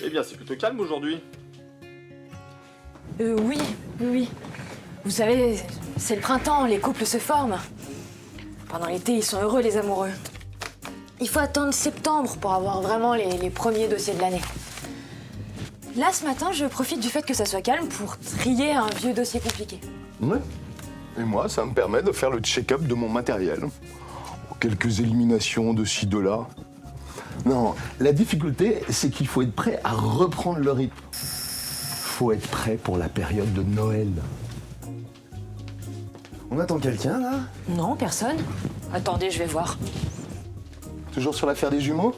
Eh bien, c'est plutôt calme aujourd'hui. Oui. Vous savez, c'est le printemps, les couples se forment. Pendant l'été, ils sont heureux, les amoureux. Il faut attendre septembre pour avoir vraiment les premiers dossiers de l'année. Là, ce matin, je profite du fait que ça soit calme pour trier un vieux dossier compliqué. Ouais. Et moi, ça me permet de faire le check-up de mon matériel. Quelques éliminations de ci, de là. Non, la difficulté, c'est qu'il faut être prêt à reprendre le rythme. Faut être prêt pour la période de Noël. On attend quelqu'un, là? Non, personne. Attendez, je vais voir. Toujours sur l'affaire des jumeaux?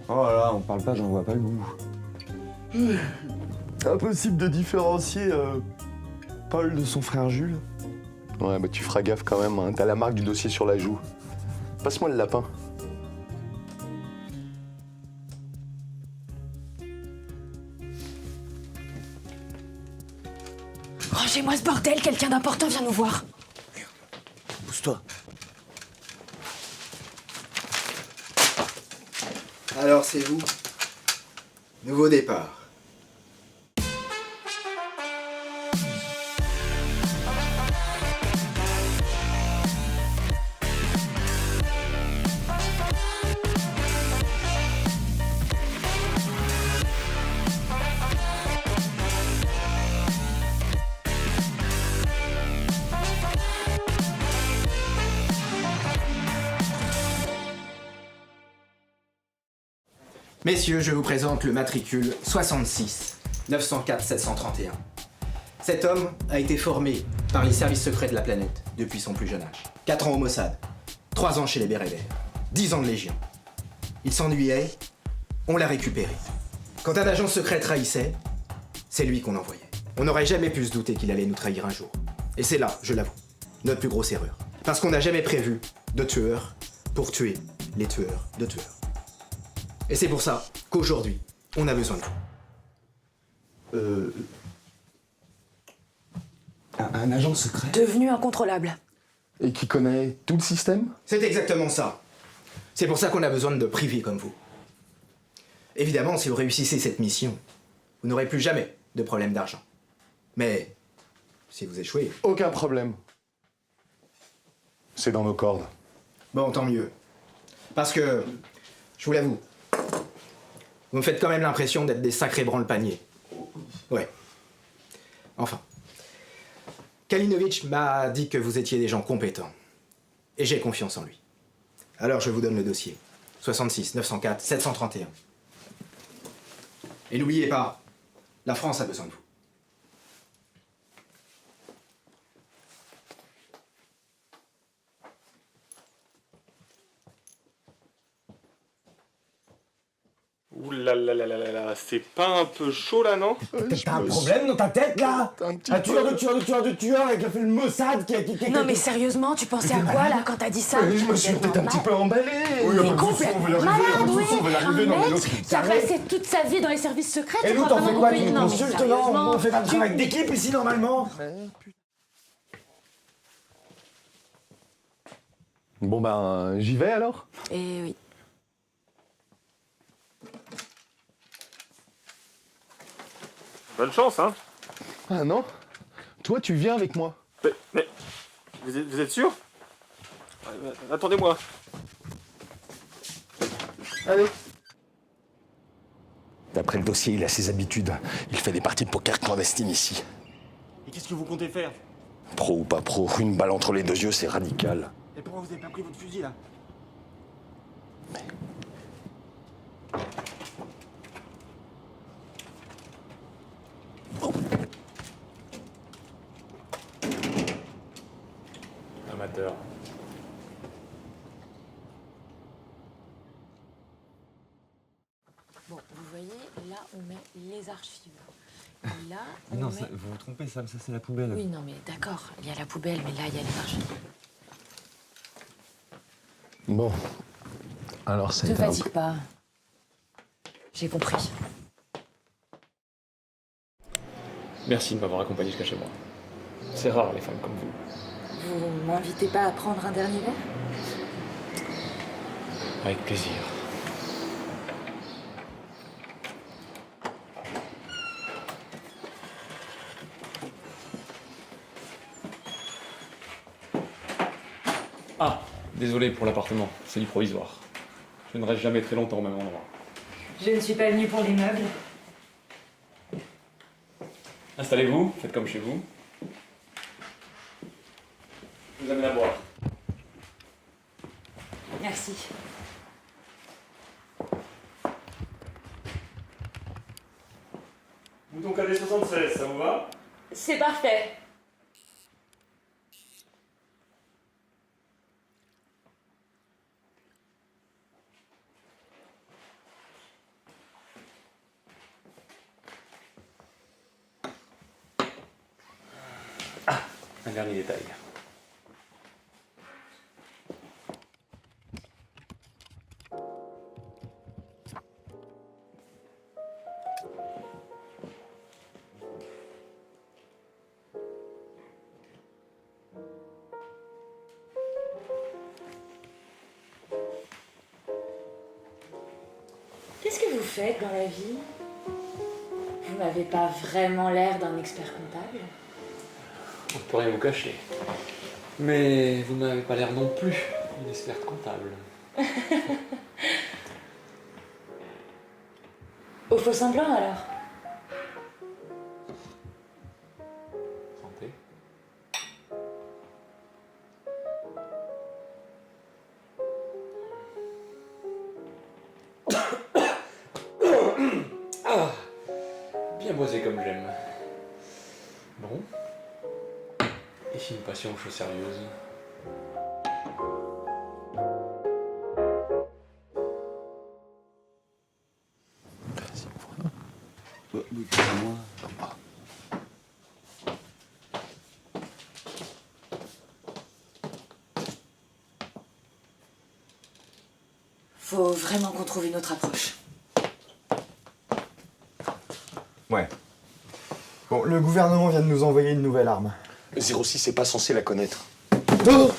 Oh là là, on parle pas, j'en vois pas le bout. Impossible de différencier Paul de son frère Jules. Ouais, bah tu feras gaffe quand même, hein. T'as la marque du dossier sur la joue. Passe-moi le lapin. Rangez-moi ce bordel, quelqu'un d'important vient nous voir. Pousse-toi. Alors c'est vous. Nouveau départ. Messieurs, je vous présente le matricule 66 904 731. Cet homme a été formé par les services secrets de la planète depuis son plus jeune âge. 4 ans au Mossad, 3 ans chez les Bérets Verts, 10 ans de Légion. Il s'ennuyait, on l'a récupéré. Quand un agent secret trahissait, c'est lui qu'on envoyait. On n'aurait jamais pu se douter qu'il allait nous trahir un jour. Et c'est là, je l'avoue, notre plus grosse erreur. Parce qu'on n'a jamais prévu de tueurs pour tuer les tueurs de tueurs. Et c'est pour ça qu'aujourd'hui, on a besoin de vous. Un agent secret? Devenu incontrôlable. Et qui connaît tout le système? C'est exactement ça. C'est pour ça qu'on a besoin de privés comme vous. Évidemment, si vous réussissez cette mission, vous n'aurez plus jamais de problème d'argent. Mais si vous échouez... Aucun problème. C'est dans nos cordes. Bon, tant mieux. Parce que, je vous l'avoue, vous me faites quand même l'impression d'être des sacrés branle-paniers. Ouais. Enfin. Kalinovitch m'a dit que vous étiez des gens compétents. Et j'ai confiance en lui. Alors je vous donne le dossier. 66 904 731. Et n'oubliez pas, la France a besoin de vous. Ouh là là là là là là, c'est pas un peu chaud là, non? T'as un problème dans ta tête, là? Un petit Un peu. tueur de tueur de tueur de tueur qui a fait le Mossad, qui... Non mais sérieusement, tu pensais à quoi là quand t'as dit ça? Je me suis peut-être un petit peu emballé. Mais complètement malade, oui. Un mec qui a Carré. passé toute sa vie dans les services secrets, Et tu nous, crois t'en fais vraiment quoi? qu'on Tu peut- nous Non, mais consultes, non? sérieusement, On fait un travail d'équipe ici, normalement. Bon ben, j'y vais alors? Eh oui. Bonne chance, hein? Ah non? Toi, tu viens avec moi. Mais vous êtes sûr? Attendez-moi. Allez. D'après le dossier, il a ses habitudes. Il fait des parties de poker clandestines ici. Et qu'est-ce que vous comptez faire? Pro ou pas pro, une balle entre les deux yeux, c'est radical. Et pourquoi vous avez pas pris votre fusil là? Amateur. Bon, vous voyez, là on met les archives. Et là, on Non, met... vous vous trompez, Sam, ça c'est la poubelle. Oui, non mais d'accord, il y a la poubelle, mais là il y a les archives. Bon. Alors, Ne c'est te fatigue pas. J'ai compris. Merci de m'avoir accompagné jusqu'à chez moi. C'est rare les femmes comme vous. Vous m'invitez pas à prendre un dernier verre? Avec plaisir. Ah, désolé pour l'appartement, c'est du provisoire. Je ne reste jamais très longtemps au même endroit. Je ne suis pas venue pour les meubles. Installez-vous, faites comme chez vous. Je vous amène à boire. Merci. Mouton KD 76, ça vous va? C'est parfait. Un dernier détail. Qu'est-ce que vous faites dans la vie? Vous n'avez pas vraiment l'air d'un expert comptable. On ne peut rien vous cacher. Mais vous n'avez pas l'air non plus d'une experte comptable. Au faux semblant alors. Santé. Ah, bien boisé comme j'aime. Bon. Et si une passion aux choses sérieuses? Faut vraiment qu'on trouve une autre approche. Ouais. Bon, le gouvernement vient de nous envoyer une nouvelle arme. 06 est pas censé la connaître. Oh